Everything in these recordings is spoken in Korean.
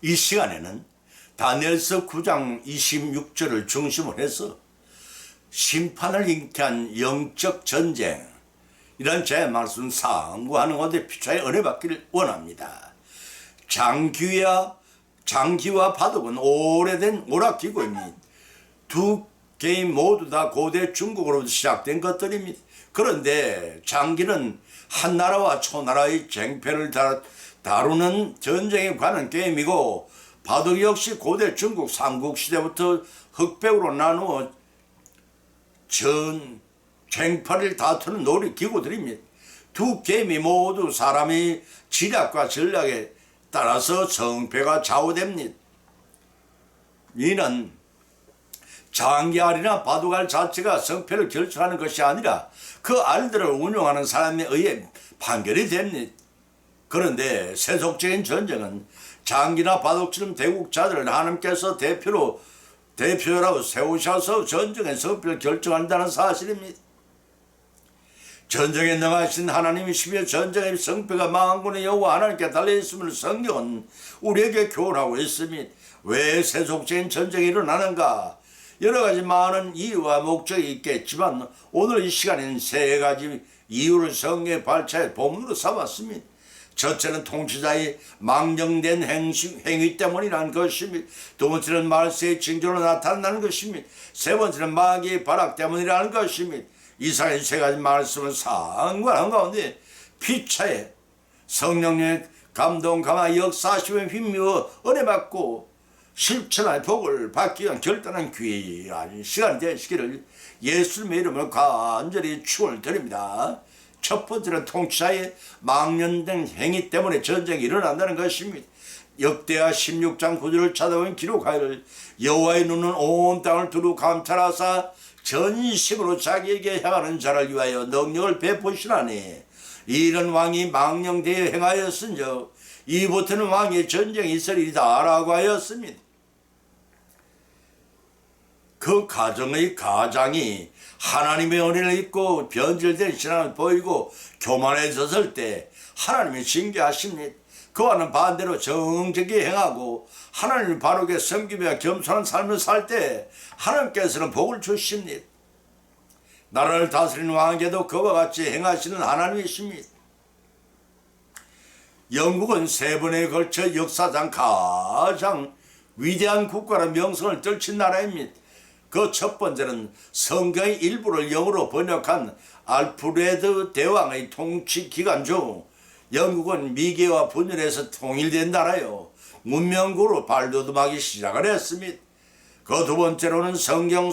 이 시간에는 다니엘서 9장 26절을 중심으로 해서 심판을 잉태한 영적 전쟁, 이런 제 말씀 상고하는 것에 피차에 은혜 받기를 원합니다. 장기와 바둑은 오래된 오락기구입니다. 두 게임 모두 다 고대 중국으로부터 시작된 것들입니다. 그런데 장기는 한 나라와 초나라의 쟁패를 다루는 전쟁에 관한 게임이고, 바둑 역시 고대 중국 삼국시대부터 흑백으로 나누어 쟁파를 다투는 놀이기구들입니다. 두 게임이 모두 사람의 지략과 전략에 따라서 성패가 좌우됩니다. 이는 장기알이나 바둑알 자체가 성패를 결정하는 것이 아니라 그 알들을 운용하는 사람에 의해 판결이 됩니다. 그런데 세속적인 전쟁은 장기나 바둑처럼 대국자들을 하나님께서 대표라고 세우셔서 전쟁의 성패를 결정한다는 사실입니다. 전쟁에 능하신 하나님이시며 전쟁의 성패가 만군의 여호와 하나님께 달려있음을 성경은 우리에게 교훈하고 있습니다. 왜 세속적인 전쟁이 일어나는가? 여러 가지 많은 이유와 목적이 있겠지만 오늘 이 시간에는 세 가지 이유를 성경의 발차에 본문으로 삼았습니다. 첫째는 통치자의 망령된 행위 때문이라는 것입니다. 두 번째는 말세의 징조로 나타난다는 것입니다. 세 번째는 마귀의 발악 때문이라는 것입니다. 이상의 세 가지 말씀을 상관한 가운데 피차에 성령의 감동, 감화, 역사하심에 힘입어 은혜 받고 실천할 복을 받기 위한 결단한 귀한 시간이 되시기를 예수님의 이름으로 간절히 축원을 드립니다. 첫 번째는 통치자의 망령된 행위 때문에 전쟁이 일어난다는 것입니다. 역대하 16장 9절을 찾아보면 기록하기를 여호와의 눈은 온 땅을 두루 감찰하사 전심으로 자기에게 향하는 자를 위하여 능력을 베푸시나니 이런 왕이 망령되어 행하였은즉 이부터는 왕의 전쟁이 있으리이다 라고 하였습니다. 그 가장이 하나님의 은혜를 입고 변질된 신앙을 보이고 교만해졌을 때 하나님이 징계하십니다. 그와는 반대로 정직히 행하고 하나님을 바르게 섬기며 겸손한 삶을 살 때 하나님께서는 복을 주십니다. 나라를 다스리는 왕에게도 그와 같이 행하시는 하나님이십니다. 영국은 세 번에 걸쳐 역사상 가장 위대한 국가라 명성을 떨친 나라입니다. 그 첫 번째는 성경의 일부를 영어로 번역한 알프레드 대왕의 통치 기간 중 영국은 미개와 분열해서 통일된 나라요, 문명국으로 발돋움하기 시작을 했습니다. 그 두 번째로는 성경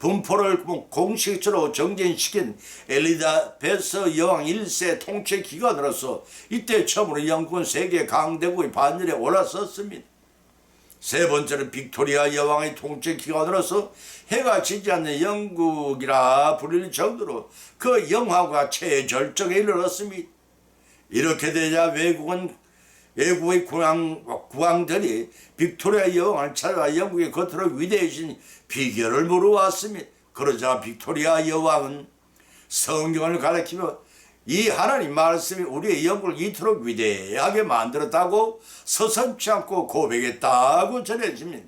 분포를 공식적으로 정진시킨 엘리자베스 여왕 1세 통치 기간으로서 이때 처음으로 영국은 세계 강대국의 반열에 올라섰습니다. 세 번째는 빅토리아 여왕의 통치 기간으로서 해가 지지 않는 영국이라 불릴 정도로 그 영화가 최절정에 이르렀습니다. 이렇게 되자 외국의 국왕들이 빅토리아 여왕을 찾아와 영국의 겉으로 위대해진 비결을 물어왔습니다. 그러자 빅토리아 여왕은 성경을 가리키며 이 하나님 말씀이 우리의 영국을 이토록 위대하게 만들었다고 서슴지 않고 고백했다고 전해집니다.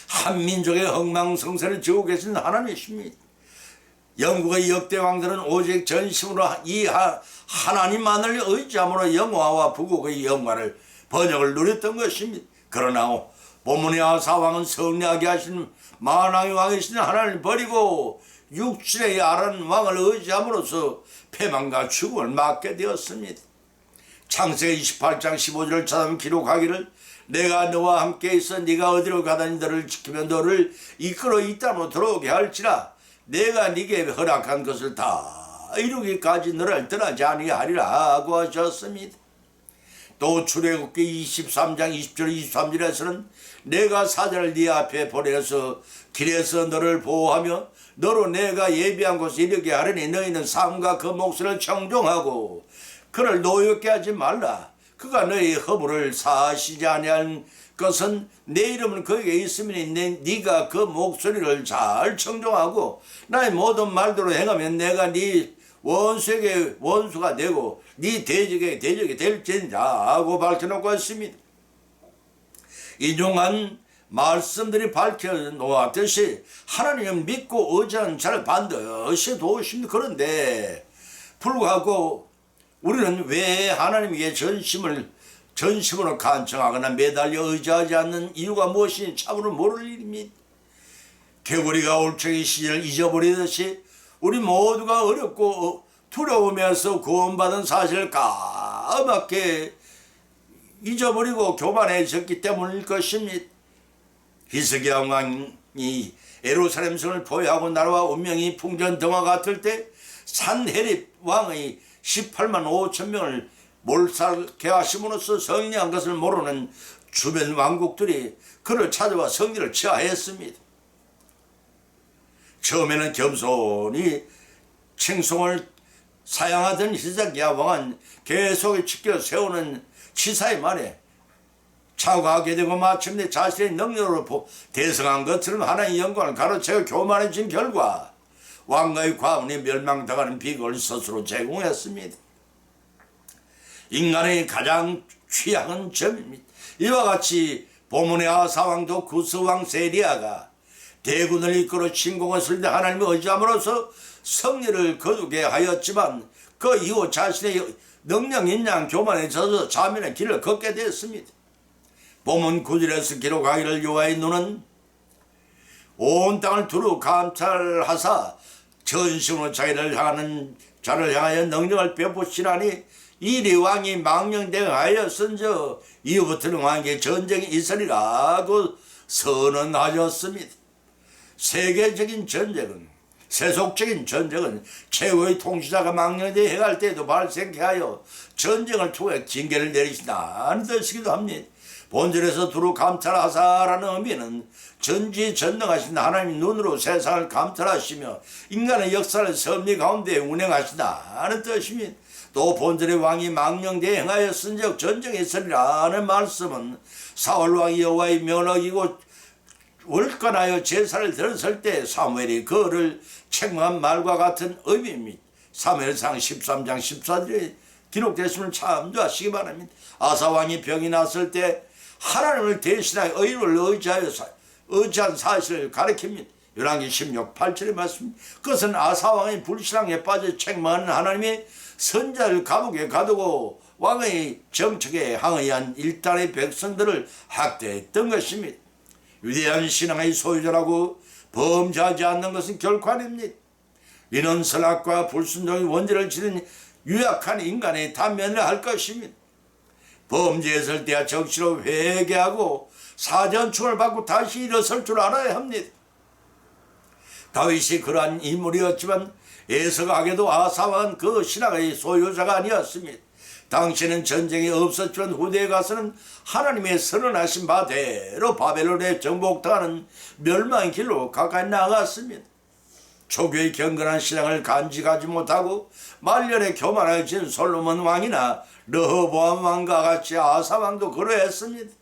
한민족의 흥망성쇠를 지고 계신 하나님이십니다. 영국의 역대 왕들은 오직 전심으로 이 하나님만을 의지함으로 영화와 부국의 영광을 번영을 누렸던 것입니다. 그러나 본문의 아사왕은 성리하게 하신 만왕의 왕이신 하나님을 버리고 육신의 아란 왕을 의지함으로써 패망과 죽음을 맞게 되었습니다. 창세기 28장 15절을 찾아보면 기록하기를 내가 너와 함께 있어 네가 어디로 가다니 너를 지키며 너를 이끌어 이 땅으로 들어오게 할지라 내가 네게 허락한 것을 다 이루기까지 너를 떠나지 아니하리라 하고 하셨습니다. 또 출애굽기 23장 20절 23절에서는 내가 사자를 네 앞에 보내서 길에서 너를 보호하며 너로 내가 예비한 곳에 이르게 하려니 너희는 삶과 그 목소리를 청종하고 그를 노엽게 하지 말라. 그가 너희 허물을 사하시지 아니한 것은 내 이름은 거기에 있으면 네가 그 목소리를 잘 청종하고 나의 모든 말대로 행하면 내가 네 원수에게 원수가 되고 네 대적에게 대적이 될지니라 하고 밝혀놓고 있습니다. 인용한 말씀들이 밝혀놓았듯이 하나님을 믿고 의지하는 자를 반드시 도우십니다. 그런데 불구하고 우리는 왜 하나님에게 전심으로 간청하거나 매달려 의지하지 않는 이유가 무엇인지 참으로 모를 일입니다. 개구리가 올챙이 시절을 잊어버리듯이 우리 모두가 어렵고 두려움에서 구원받은 사실을 까맣게 잊어버리고 교만해졌기 때문일 것입니다. 히스기야 왕이 예루살렘 성을 포위하고 나라와 운명이 풍전등화 같을 때 산헤립 왕의 18만 5천 명을 몰살케 하심으로써 승리한 것을 모르는 주변 왕국들이 그를 찾아와 성리를 취하했습니다. 처음에는 겸손히 칭송을 사양하던 히스기야 왕은 계속 지켜 세우는 치사의 말에 차가하게 되고 마침내 자신의 능력으로 대성한 것처럼 하나님의 영광을 가로채고 교만해진 결과 왕가의 과언이 멸망당하는 비극을 스스로 제공했습니다. 인간의 가장 취약한 점입니다. 이와 같이 본문의 아사왕도 구스왕 세리아가 대군을 이끌어 침공했을 때 하나님의 의지함으로써 승리를 거두게 하였지만 그 이후 자신의 능력 있냐 교만해져서 자민의 길을 걷게 되었습니다. 본문 9절에서 기록하기를 여호와의 눈은 온 땅을 두루 감찰하사 전심으로 자기를 향하는 자를 향하여 능력을 베푸시나니 이리 왕이 망령대하였은저 이후부터는 왕에게 전쟁이 있으리라고 선언하였습니다. 세계적인 전쟁은 세속적인 전쟁은 최고의 통치자가 망령되게 행할 때에도 발생케 하여 전쟁을 통해 징계를 내리신다는 뜻이기도 합니다. 본절에서 두루 감찰하사라는 의미는 전지전능하신 하나님 눈으로 세상을 감찰하시며 인간의 역사를 섭리 가운데 운행하신다는 뜻입니다. 또 본절의 왕이 망령되게 행하였은즉 전쟁이 있으리라는 말씀은 사울왕이 여호와의 면허이고 월간하여 제사를 드렸을 때 사무엘이 그를 책망한 말과 같은 의미입니다. 사무엘상 13장 14절에 기록됐음을 참조하시기 바랍니다. 아사왕이 병이 났을 때 하나님을 대신하여 의를 의지한 사실을 가리킵니다. 열왕기 16, 8절의 말씀입니다. 그것은 아사왕의 불신앙에 빠져 책망하는 하나님의 선자를 감옥에 가두고 왕의 정책에 항의한 일단의 백성들을 학대했던 것입니다. 위대한 신앙의 소유자라고 범죄하지 않는 것은 결코 아닙니다. 이는 선악과 불순종의 원죄를 지닌 유약한 인간의 단면을 할 것입니다. 범죄했을 때야 적시로 회개하고 사전충을 받고 다시 일어설 줄 알아야 합니다. 다윗이 그러한 인물이었지만 예서가게도 아사왕은 그 신앙의 소유자가 아니었습니다. 당시에는 전쟁이 없었지만 후대에 가서는 하나님의 선언하신 바대로 바벨론에 정복당하는 멸망의 길로 가까이 나아갔습니다. 초교의 경건한 신앙을 간직하지 못하고 말년에 교만해진 솔로몬 왕이나 르호보암 왕과 같이 아사 왕도 그러했습니다.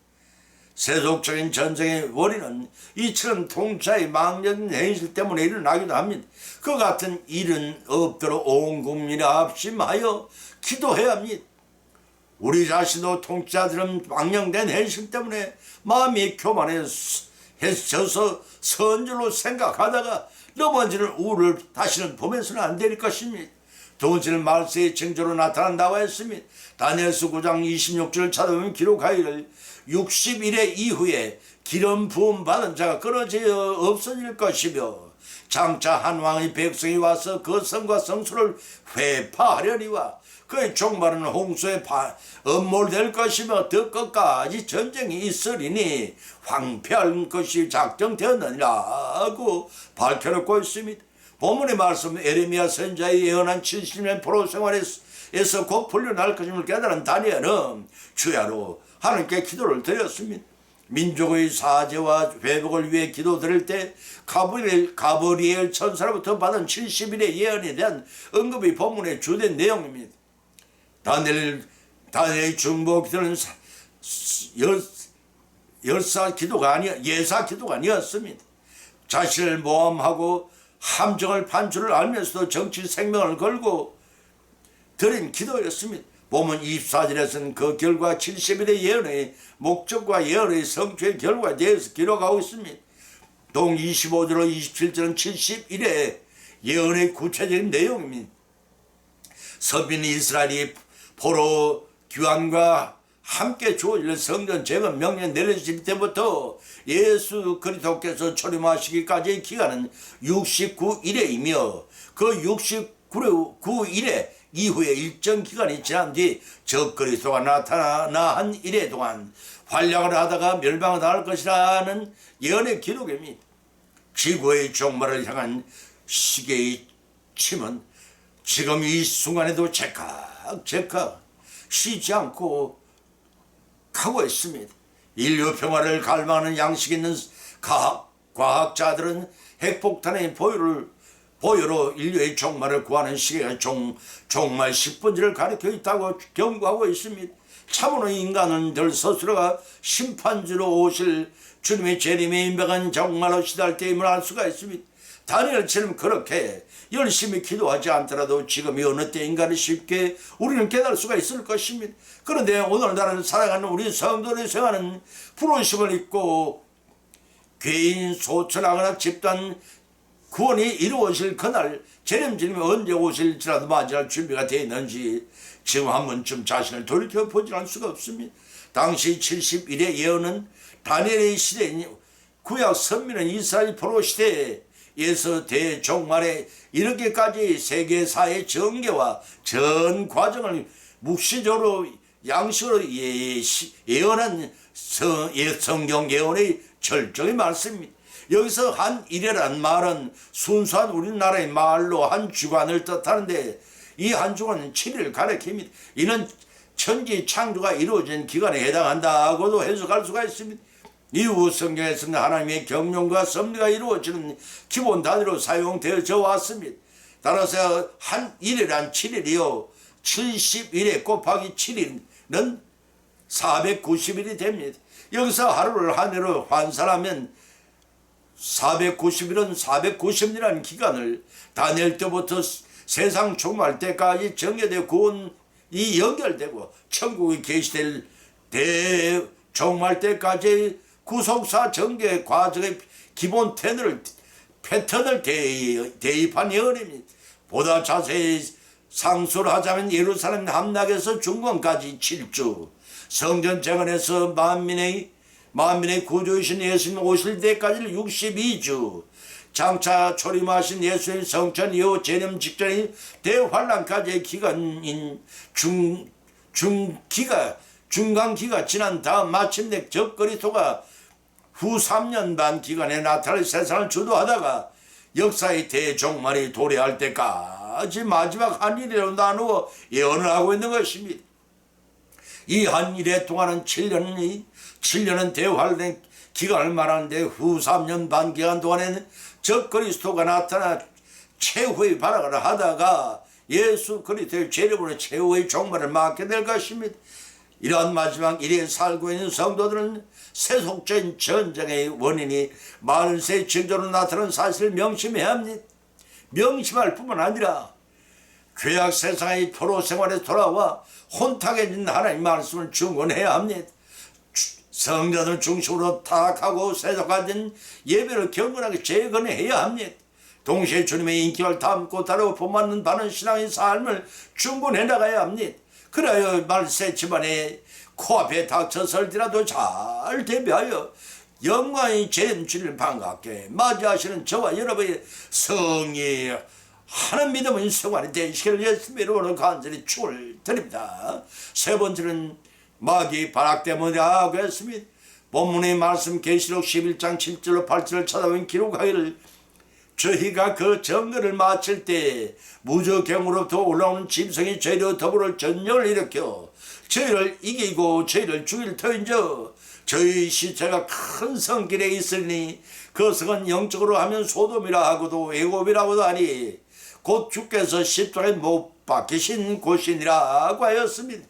세속적인 전쟁의 원인은 이처럼 통치의 망령 행실 때문에 일어나기도 합니다. 그 같은 일은 없도록 온 국민이 합심하여 기도해야 합니다. 우리 자신도 통치자들은 망령된 행실 때문에 마음이 교만해져서 선줄로 생각하다가 넘어지는 우를 다시는 보면서는 안 될 것입니다. 두 번째는 말세의 징조로 나타난다고 했습니다. 다니엘서 9장 26절을 찾아보면 기록하기를 60일의 이후에 기름 부음 받은 자가 끊어져 없어질 것이며 장차 한 왕의 백성이 와서 그 성과 성소를 회파하려니와 그의 종말은 홍수에 음몰될 것이며 더 끝까지 전쟁이 있으리니 황폐할 것이 작정되었느니라고 밝혀놓고 있습니다. 본문의 말씀 에레미야 선자의 예언한 70년 포로 생활에서 곧 풀려날 것임을 깨달은 다니엘은 주야로 하나님께 기도를 드렸습니다. 민족의 사죄와 회복을 위해 기도드릴 때 가브리엘 천사로부터 받은 70일의 예언에 대한 언급이 본문의 주된 내용입니다. 다니엘의 중보 기도는 예사 기도가 아니었습니다. 자신을 모함하고 함정을 판주를 알면서도 정치 생명을 걸고 드린 기도였습니다. 보면 24절에서는 그 결과 70일의 예언의 목적과 예언의 성취의 결과에 대해서 기록하고 있습니다. 동 25절로 27절은 70일의 예언의 구체적인 내용입니다. 서민 이스라엘이 포로 귀환과 함께 주어질 성전 재건 명령 내려질 때부터 예수 그리스도께서 초림하시기까지의 기간은 69일이며 그 69일의 이후에 일정 기간이 지난 뒤 저 그리스도가 나타나 한 이래 동안 활약을 하다가 멸망을 당할 것이라는 예언의 기록입니다. 지구의 종말을 향한 시계의 침은 지금 이 순간에도 제칵제칵 쉬지 않고 가고 있습니다. 인류 평화를 갈망하는 양식 있는 과학자들은 핵폭탄의 보여로 인류의 종말을 구하는 시계가 종말 10분지를 가리켜 있다고 경고하고 있습니다. 참으로 인간은 늘 스스로가 심판주로 오실 주님의 재림에 임박한 종말로 시달릴 때임을 알 수가 있습니다. 다니엘처럼 그렇게 열심히 기도하지 않더라도 지금이 어느 때인가를 쉽게 우리는 깨달을 수가 있을 것입니다. 그런데 오늘날은 살아가는 우리 성도들의 생활은 부르심을 입고 개인 소천하거나 집단 구원이 이루어질 그날 재림주님이 언제 오실지라도 맞이할 준비가 되어 있는지 지금 한 번쯤 자신을 돌이켜보지 않을 수가 없습니다. 당시 70일의 예언은 다니엘의 시대인 구약 선민은 이스라엘 포로 시대에서 대종말에 이르기까지 세계사의 전개와 전 과정을 묵시적으로 양식으로 예언한 성경 예언의 절정의 말씀입니다. 여기서 한 일이라는 말은 순수한 우리나라의 말로 한 주간을 뜻하는데 이 한 주간은 7일을 가리킵니다. 이는 천지 창조가 이루어진 기간에 해당한다고도 해석할 수가 있습니다. 이후 성경에서는 하나님의 경륜과 섭리가 이루어지는 기본 단위로 사용되어져 왔습니다. 따라서 한 일이란 7일이요 70일에 곱하기 7일은 490일이 됩니다. 여기서 하루를 한 해로 환산하면 490일은 490일이라는 기간을 다니엘 때부터 세상 종말 때까지 정해되고 구원이 연결되고 천국이 계시될 대종말 때까지 구속사 전개 과정의 기본 패턴을 대입한 예언입니다. 보다 자세히 상수를 하자면 예루살렘 함락에서 중건까지 7주, 성전 재건에서 만민의 구주이신 예수님 오실 때까지는 62주, 장차 초림하신 예수님 성천 이후 재림 직전인 대환란까지의 기간인 중간기가 지난 다음 마침내 저 그리스도가 후 3년 반 기간에 나타날 세상을 주도하다가 역사의 대종말이 도래할 때까지 마지막 한 일이로 나누어 예언을 하고 있는 것입니다. 이 한 일에 동안은 7년은 대환란 기간을 말하는데 후 3년 반 기간 동안에는 저 그리스도가 나타나 최후의 발악을 하다가 예수 그리스도의 재림으로 최후의 종말을 맞게 될 것입니다. 이러한 마지막 일에 살고 있는 성도들은 세속적인 전쟁의 원인이 만세 징조로 나타나는 사실을 명심해야 합니다. 명심할 뿐만 아니라 죄악 세상의 포로 생활에 돌아와 혼탁해진 하나님의 말씀을 증언해야 합니다. 성전을 중심으로 타락하고 세속화된 예배를 경건하게 재건해야 합니다. 동시에 주님의 인격을 담고 다루고 본받는 바른 신앙의 삶을 중건해 나가야 합니다. 그래야 말세 집안에 코앞에 닥쳐설지라도 잘 대비하여 영광의 재림주를 반갑게 맞이하시는 저와 여러분의 성이 하는 믿음의 생활이 되시기를 예수님의 이름으로 간절히 축을 드립니다. 세 번째는 마귀 발악 때문에 하고 했습니다. 본문의 말씀 계시록 11장 7절로 8절을 찾아보면 기록하기를 저희가 그 정거를 마칠 때 무저경으로부터 올라오는 짐승이 저희로 더불어 전쟁을 일으켜 저희를 이기고 저희를 죽일 터인저 저희 시체가 큰 성길에 있으니 그 성은 영적으로 하면 소돔이라 하고도 애굽이라고도 하니 곧 주께서 십자가에 못 박히신 곳이니라고 하였습니다.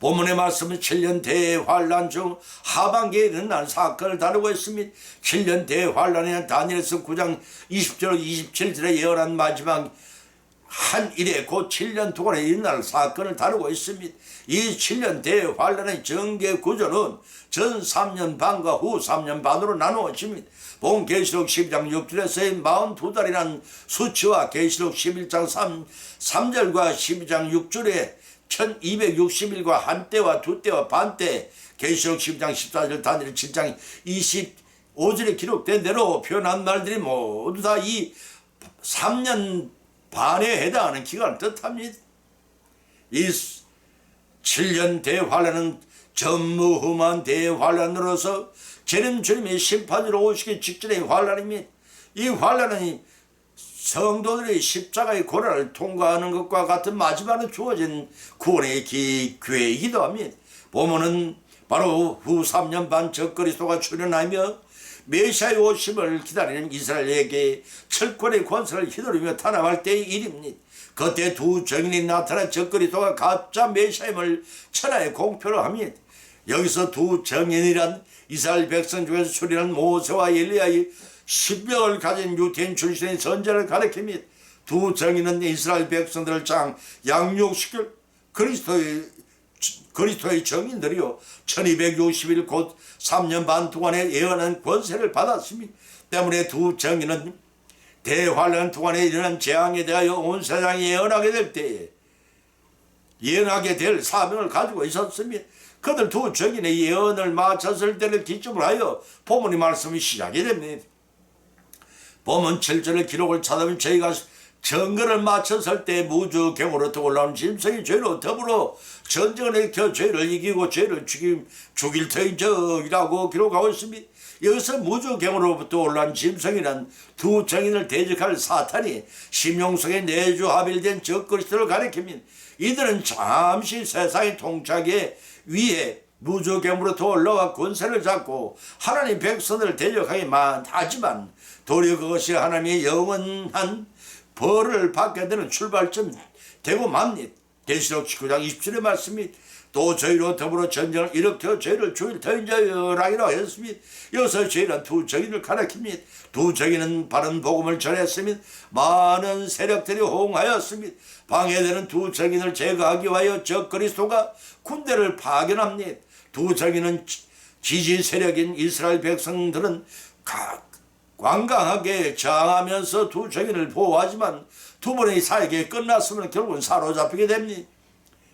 본문의 말씀은 7년 대환란 중 하반기에 일어난 사건을 다루고 있습니다. 7년 대환란에는 다니엘서 9장 20절 27절에 예언한 마지막 한 일에 곧 7년 동안의 일어날 사건을 다루고 있습니다. 이 7년 대환란의 전개 구조는 전 3년 반과 후 3년 반으로 나누어집니다. 본 계시록 12장 6절에서의 42달이라는 수치와 계시록 11장 3절과 12장 6절에 1260일과 한때와 두때와 반때, 계시록 12장 14절 다니엘 7장 25절에 기록된 대로 표현한 말들이 모두 다 이 3년 반에 해당하는 기간을 뜻합니다. 이 7년 대환란은 전무후무한 대환란으로서 주님의 심판으로 오시기 직전의 환란입니다. 이 환란은 성도들이 십자가의 고난을 통과하는 것과 같은 마지막에 주어진 구원의 기회이기도 합니다. 보면은 바로 후 3년 반 적그리스도가 출현하며 메시아의 오심을 기다리는 이스라엘에게 철권의 권세를 휘두르며 탄압할 때의 일입니다. 그때 두 증인이 나타나 적그리스도가 가짜 메시아임을 천하에 공표를 합니다. 여기서 두 증인이란 이스라엘 백성 중에서 출현한 모세와 엘리야의 신명을 가진 유대인 출신의 선자를 가리킵니다. 두 증인은 이스라엘 백성들을 양육시킬 그리스도의 증인들이요 1260일 곧 3년 반 동안의 예언한 권세를 받았습니다. 때문에 두 증인은 대환란 동안에 일어난 재앙에 대하여 온 세상이 예언하게 될 때에 예언하게 될 사명을 가지고 있었습니다. 그들 두 증인의 예언을 마쳤을 때를 기점으로 하여 본문의 말씀이 시작이 됩니다. 본문 7절의 기록을 찾아보면 저희가 정거를 마쳤을 때 무주경으로부터 올라온 짐승이 죄로 더불어 전쟁을 일으켜 죄를 이기고 죄를 죽일 터이라고 기록하고 있습니다. 여기서 무주경으로부터 올라온 짐승이란 두 증인을 대적할 사탄이 심령 속에 내주 합일된 적그리스도를 가리킵니다. 이들은 잠시 세상의 통치하기 위해 무주경으로부터 올라와 권세를 잡고 하나님 백성들을 대적하기만 하지만 도리어 그것이 하나님의 영원한 벌을 받게 되는 출발점 되고 맙니다. 계시록 19장 20절의 말씀이 또 저희로 더불어 전쟁을 일으켜 죄를 죽일 터인자라고 했습니다. 여기서 저희는 두 증인을 가리킵니다. 두 증인은 바른 복음을 전했습니다. 많은 세력들이 호응하였습니다. 방해되는 두 증인을 제거하기 위하여 적그리스도가 군대를 파견합니다. 두 증인은 지지 세력인 이스라엘 백성들은 완강하게 저항하면서 두 증인을 보호하지만 두 번의 사역이 끝났으면 결국은 사로잡히게 됩니다.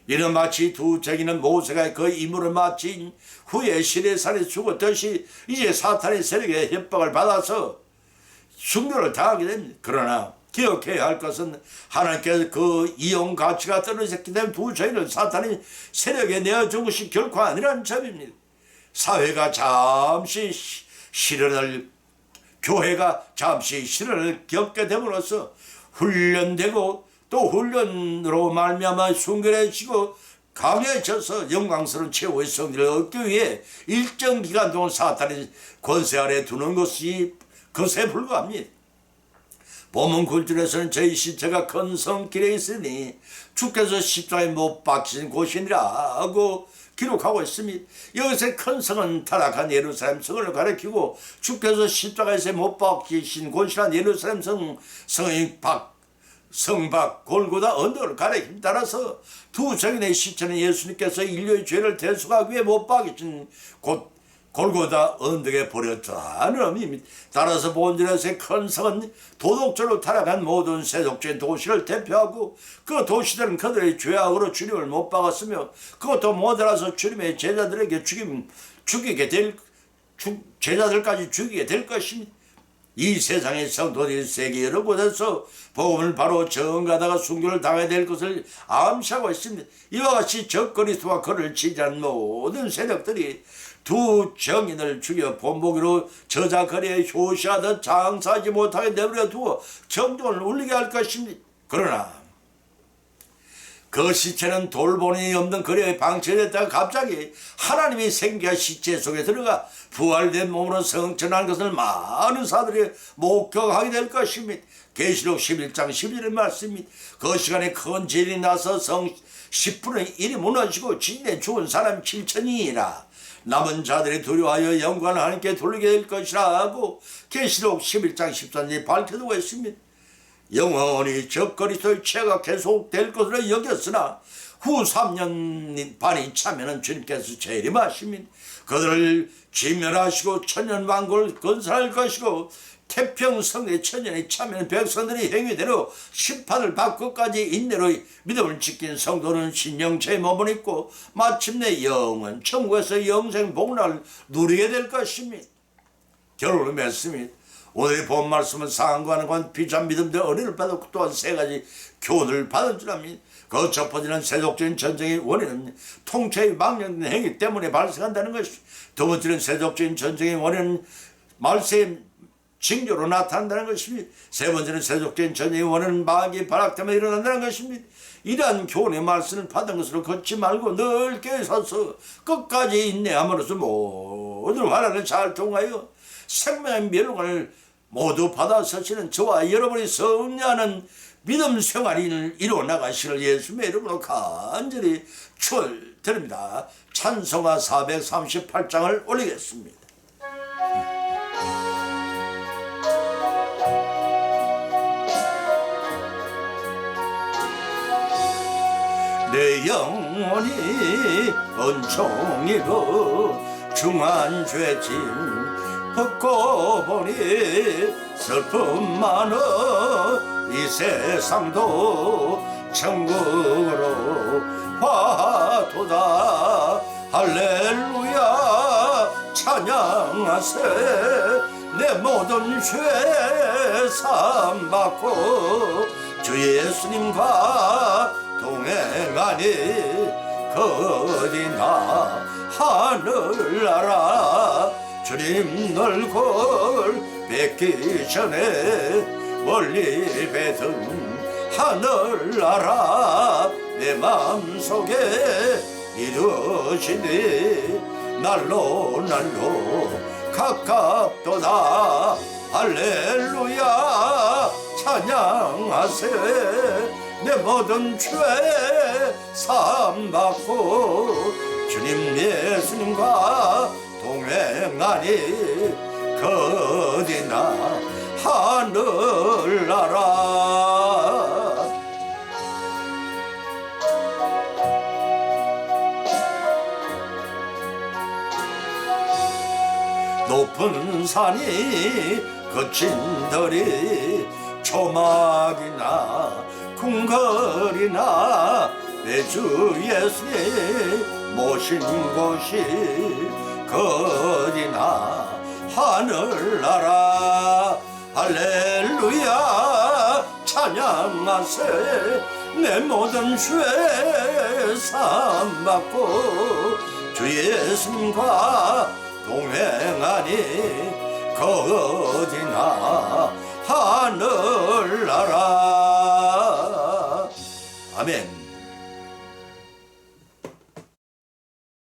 이는 마치 두 증인은 모세가 그 임무를 마친 후에 시내산에 죽었듯이 이제 사탄의 세력의 협박을 받아서 순교를 당하게 됩니다. 그러나 기억해야 할 것은 하나님께서 그 이용 가치가 떨어졌기 때문에 두 증인을 사탄의 세력에 내어준 것이 결코 아니라는 점입니다. 사회가 잠시 교회가 잠시 시련을 겪게 됨으로써 훈련되고 또 훈련으로 말미암아 순결해지고 강해져서 영광스러운 최후의 성리를 얻기 위해 일정 기간 동안 사탄의 권세 아래 두는 것이 그것에 불과합니다. 본문 9절에서는 저희 시체가 큰 성길에 있으니 주께서 십자가에 못 박히신 곳이니라 하고 기록하고 있습니다. 여기서 큰 성은 타락한 예루살렘 성을 가리키고 주께서 십자가에서 못 박히신 곳이란 예루살렘 성밖 골고다 언덕을 가리킴 따라서 두 증인의 시체는 예수님께서 인류의 죄를 대속하기 위해 못 박히신 곳 골고다 언덕에 버렸다는 의미입니다. 따라서 본절에서의 큰 성은 도덕적으로 타락한 모든 세속적인 도시를 대표하고 그 도시들은 그들의 죄악으로 주님을 못 박았으며 그것도 모자라서 주님의 제자들에게 제자들까지 죽이게 될 것입니다. 이 세상의 성도들이 세계 여러 곳에서 복음을 바로 전가다가 순교를 당해야 될 것을 암시하고 있습니다. 이와 같이 적그리스도와 그를 지지하는 모든 세력들이 두 증인을 죽여 본보기로 저작거리에 효시하듯 장사하지 못하게 내버려 두어 정종을 울리게 할 것입니다. 그러나 그 시체는 돌보니 없는 거리에 방치됐다가 갑자기 하나님이 생기가 시체 속에 들어가 부활된 몸으로 성천한 것을 많은 사들이 목격하게 될 것입니다. 계시록 11장 11절의 말씀입니다. 그 시간에 큰 진이 나서 성 10분의 1이 무너지고 진에 죽은 사람 7천이니라. 남은 자들이 두려워하여 영광을 하나님께 돌리게 될 것이라 하고 계시록 11장 13절에 밝혀두고 있습니다. 영원히 저 그리스도의 죄가 계속될 것으로 여겼으나 후 3년 반이 차면은 주님께서 재림하시면 그들을 진멸하시고 천년왕국을 건설할 것이고 태평성의 천년이 차면 백성들이 행위대로 심판을 받고까지 인내로 믿음을 지킨 성도는 신령체의 몸을 입고 마침내 영원 천국에서 영생 복락을 누리게 될 것입니다. 결론을 맺습니다. 오늘의 본 말씀은 상황과는 관 비참 믿음들 어린을 받았고 또한 세 가지 교훈을 받은 줄 압니다. 그 첫 번째는 세속적인 전쟁의 원인은 통치의 망령된 행위 때문에 발생한다는 것입니다. 두 번째는 세속적인 전쟁의 원인은 말세의 징조로 나타난다는 것입니다. 세 번째는 세속적인 전쟁의 원인은 마귀의 발악 때문에 일어난다는 것입니다. 이러한 교훈의 말씀을 받은 것으로 걷지 말고 늘 깨어 서서 끝까지 인내함으로써 모든 환난을 잘 통하여 생명의 멸망을 모두 받아서시는 저와 여러분이 승리하는 믿음 생활을 이루어 나가시를 예수님의 이름으로 간절히 축원드립니다. 찬송가 438장을 올리겠습니다. 내 영혼이 은총이고 중한 죄짐 벗고 보니 슬픔 많어 이 세상도 천국으로 화도다. 할렐루야 찬양하세. 내 모든 죄 사함받고 주 예수님과 동행하니 거디나 하늘나라. 주님 얼굴 뵙기 전에 멀리 뱉은 하늘나라 내 마음속에 이루어지니 날로 가깝도다. 할렐루야 찬양하세. 내 모든 죄 사함받고 주님 예수님과 동행하니 거디나 하늘나라. 높은 산이 거친 들이 초막이나 궁궐이나 내 주 예수님 모신 곳이 거디나 하늘나라. 할렐루야 찬양하세. 내 모든 죄 사함받고 주 예수님과 동행하니 거디나 하늘나라. 아멘.